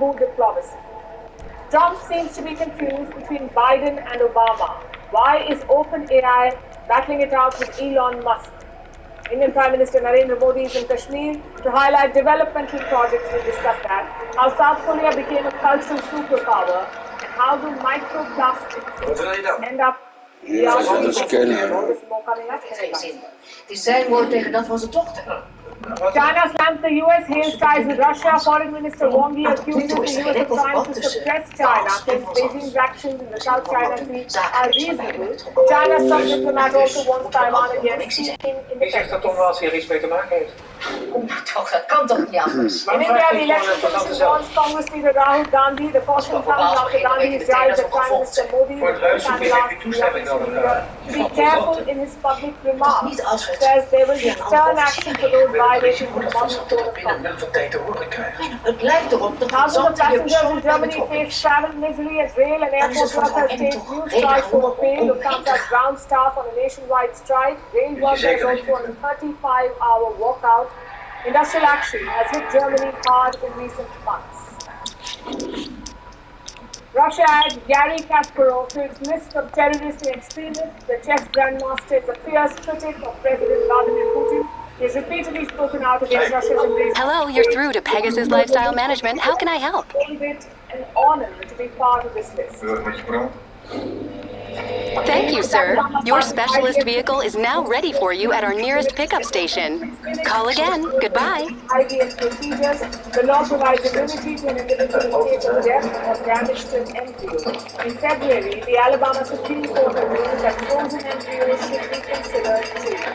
bamboo diplomacy. Trump seems to be confused between Biden and Obama. Why is OpenAI battling it out with Elon Musk? Indian Prime Minister Narendra Modi is in Kashmir to highlight developmental projects. We'll discuss that. How South Korea became a cultural superpower, and how do microplastics end up the scanner. Die zijn woord tegen dat was het toch. China slams the US, hails ties with Russia. Foreign Minister Wang Yi accuses the US of trying to suppress China, claims Beijing's actions in the South China Sea are reasonable. China's top diplomat also wants Taiwan against seeking independence. Zegt dat toch wel als hier iets mee te maken heeft? Toch, dat kan toch niet anders? In India, the election commission warns Congress leader Rahul Gandhi. The caution comes after Gandhi's rise that Prime Minister Modi will last the opposition leader to be careful in his public remarks. Says there will be stern action for those violations of the modern code of conduct. Het lijkt erop dat Thousands of passengers in Germany face travel misery as rail and airport workers stage new strikes over pay. Lufthansa's ground staff on a nationwide strike. Rail workers also on a 35-hour walkout. Industrial action has hit Germany hard in recent months. Russia adds Garry Kasparov to its list of terrorists and extremists. The chess grandmaster is a fierce critic of President Vladimir Putin. He has repeatedly spoken out against Russia's invasion. Hello, you're through to Pegasus Lifestyle Management. How can I help? It's an honor to be part of this list. Thank you, sir. Your specialist vehicle is now ready for you at our nearest pickup station. Call again. Goodbye. IBM procedures. The law provides immunity to an individual in case of death or damage to an embryo. In February, the Alabama Supreme Court ruled that frozen embryos should be considered safe.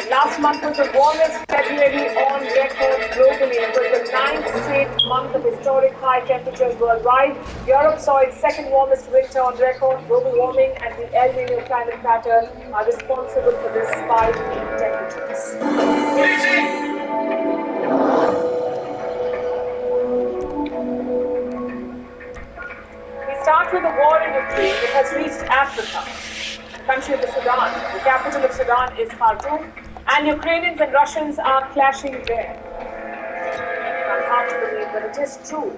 Last month was the warmest February on record globally. It was the 9th straight month of historic high temperatures worldwide. Europe saw its second warmest winter on record. Global warming and the El Nino climate pattern are responsible for this spike in temperatures. We start with the war in Ukraine. It has reached Africa, the country of the Sudan. The capital of Sudan is Khartoum. And Ukrainians and Russians are clashing there. It's hard to believe, but it is true.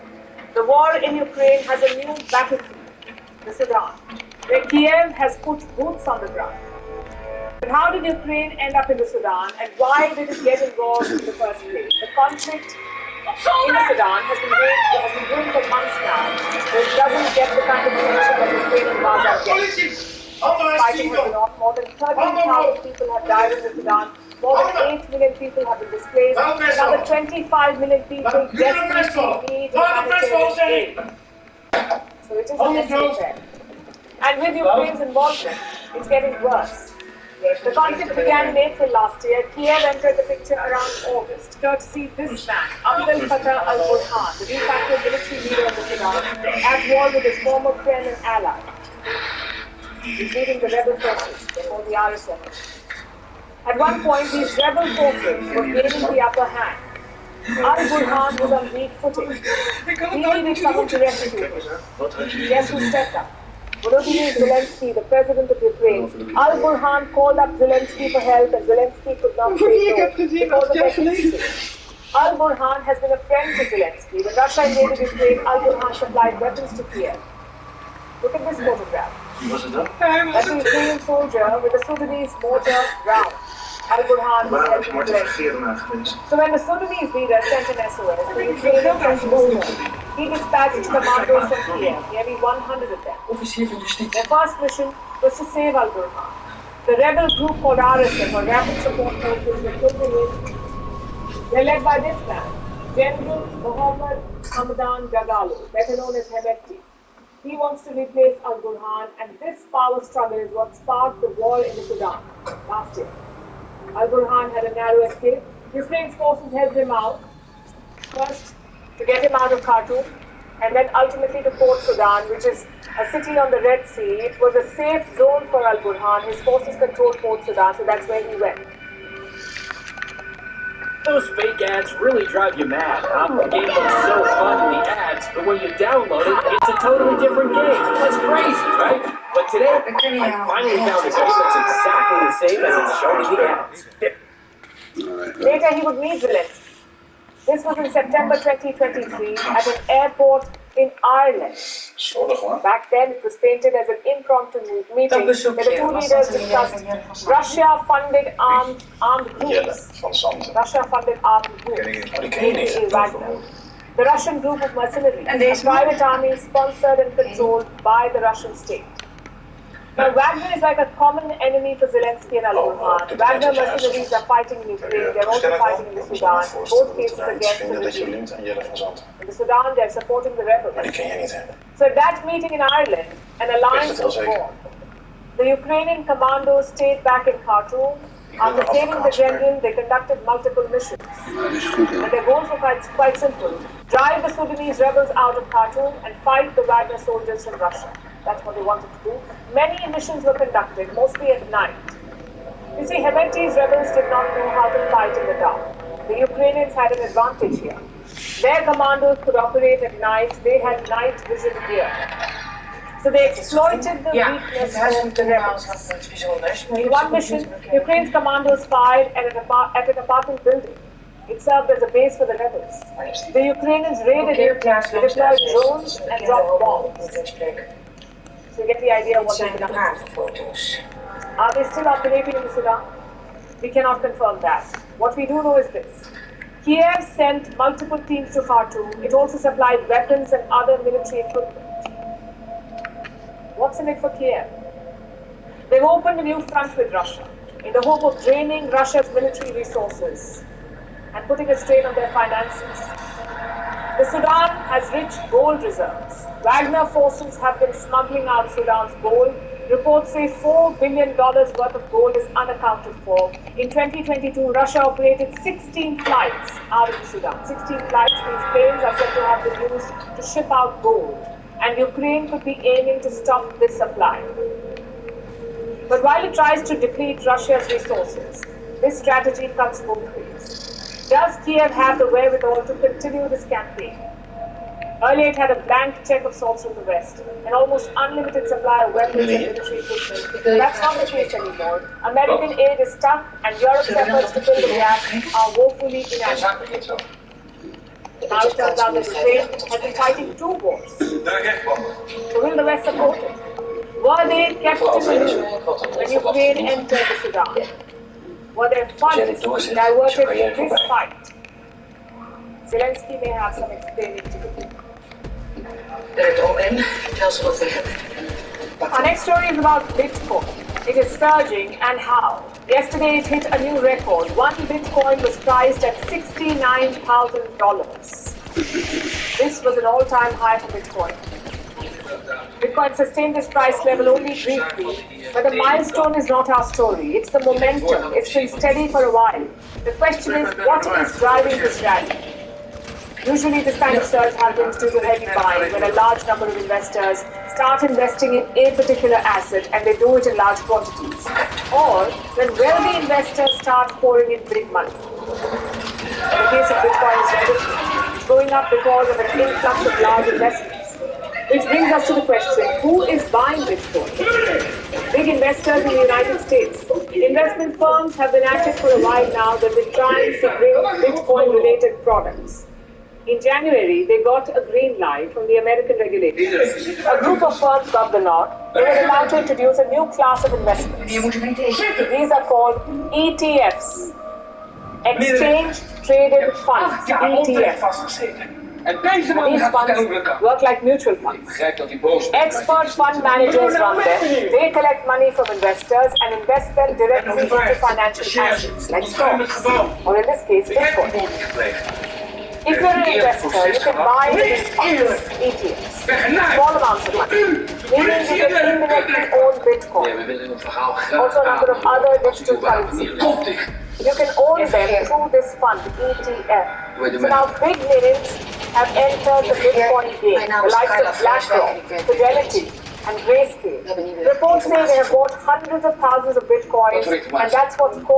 The war in Ukraine has a new battlefield, the Sudan, where Kiev has put boots on the ground. But how did Ukraine end up in the Sudan, and why did it get involved in the first place? The conflict in the Sudan has been going for months now, but it doesn't get the kind of attention that Ukraine and Gaza get. Fighting has been off. More than 13,000 people have died in the Sudan. More than 8 million people have been displaced. Another 25 million people desperately need humanitarian aid. So it is a messy affair. And with Ukraine's involvement, it's getting worse. The conflict began in April last year. Kiev entered the picture around August, courtesy this man, Abdel Fattah al-Burhan, the de facto military leader of the Sudan, at war with his former friend and ally. He's leading the rebel forces, before the RSF. At one point, these rebel forces were gaining the upper hand. Al-Burhan was on weak footing. He needed someone to rescue him. Guess who stepped up? Volodymyr Zelensky, the president of Ukraine. Al-Burhan called up Zelensky for help, and Zelensky could not say no because of their history. Al-Burhan has been a friend to Zelensky. When Russia invaded Ukraine, Al-Burhan supplied weapons to Kiev. Look at this photograph. That's a Ukrainian soldier with a Sudanese mortar round. Al-Burhan was helping Zelensky. So when the Sudanese leader sent an SOS, the Ukrainian sent moved. He dispatched commandos from Kiev, nearly 100 of them. Their first mission was to save Al-Burhan. The rebel group called RSF, or Rapid Support Forces, were taken in. They're led by this man, General Mohammad Hamdan Dagalo, better known as Hemedti. He wants to replace Al-Burhan, and this power struggle is what sparked the war in the Sudan last year. Al-Burhan had a narrow escape. Ukraine's forces helped him out, first to get him out of Khartoum, and then ultimately to Port Sudan, which is a city on the Red Sea. It was a safe zone for Al-Burhan. His forces controlled Port Sudan, so that's where he went. Those fake ads really drive you mad, huh? The game looks so fun in the ads, but when you download it, it's a totally different game. That's crazy, right? But today, I finally found a game that's exactly the same as it's shown in the ads. Later, he would meet Zelensky. This was in September 2023 at an airport in Ireland. Back then, it was painted as an impromptu meeting where the two leaders discussed Russia-funded armed groups. Russia-funded armed groups, aka Wagner. The Russian group of mercenaries, a private army sponsored and controlled by the Russian state. Now, Wagner is like a common enemy for Zelensky and Al-Burhan. Wagner mercenaries are fighting in Ukraine, they're also fighting in the Sudan, both cases against the regime. In the Sudan, they're supporting the rebels. So at that meeting in Ireland, an alliance was formed. The Ukrainian commandos stayed back in Khartoum. After taming the general, they conducted multiple missions. And their goals were quite simple. Drive the Sudanese rebels out of Khartoum and fight the Wagner soldiers from Russia. That's what they wanted to do. Many missions were conducted, mostly at night. You see, Hemeti's rebels did not know how to fight in the dark. The Ukrainians had an advantage here. Their commandos could operate at night. They had night vision gear. So they exploited the weakness of the rebels. In one mission, Ukraine's commandos fired at an apartment building. It served as a base for the rebels. The Ukrainians raided it, they deployed drones and dropped bombs. So you get the idea of what they've done. Are they still operating in the Sudan? We cannot confirm that. What we do know is this. Kiev sent multiple teams to Khartoum. It also supplied weapons and other military equipment. What's in it for Kiev? They've opened a new front with Russia in the hope of draining Russia's military resources and putting a strain on their finances. The Sudan has rich gold reserves. Wagner forces have been smuggling out Sudan's gold. Reports say $4 billion worth of gold is unaccounted for. In 2022, Russia operated 16 flights out of the Sudan. 16 flights, these planes are said to have been used to ship out gold. And Ukraine could be aiming to stop this supply. But while it tries to deplete Russia's resources, this strategy cuts both ways. Does Kiev have the wherewithal to continue this campaign? Earlier, it had a blank check of sorts from the West, an almost unlimited supply of weapons and military equipment. That's not the case anymore. American aid is stuck, and Europe's efforts to fill the gap are woefully inadequate. Now it turns out that Ukraine has been fighting two wars. So will the West support it? Were they kept in the loop when Ukraine entered the Sudan? Were their funds diverted in this fight? Zelensky may have some explaining to do. Our next story is about Bitcoin. It is surging, and how? Yesterday it hit a new record. One Bitcoin was priced at $69,000. This was an all-time high for Bitcoin. Bitcoin sustained this price level only briefly, but the milestone is not our story. It's the momentum. It's been steady for a while. The question is, what is driving this rally? Usually this kind of surge happens due to heavy buying, when a large number of investors start investing in a particular asset and they do it in large quantities. Or when wealthy investors start pouring in big money. In the case of Bitcoin, it's going up because of an influx of large investments. Which brings us to the question, who is buying Bitcoin? Big investors in the United States. Investment firms have been at it for a while now. They've been trying to bring Bitcoin-related products. In January, they got a green light from the American regulators. A group of firms got the nod. They were allowed to introduce a new class of investments. These are called ETFs. Exchange-traded funds, ETFs. These funds work like mutual funds. Expert fund managers run them. They collect money from investors and invest them directly into financial assets, like stocks, or in this case, Bitcoin. If you're an investor, you can buy these funds, ETFs, small amounts of money, meaning you can indirectly own Bitcoin, also a number of other digital currencies. You can own them through this fund, ETF. So now big names have entered the Bitcoin game, the likes of BlackRock, Fidelity, and Grayscale. Reports say they have bought hundreds of thousands of Bitcoins, and that's what's caused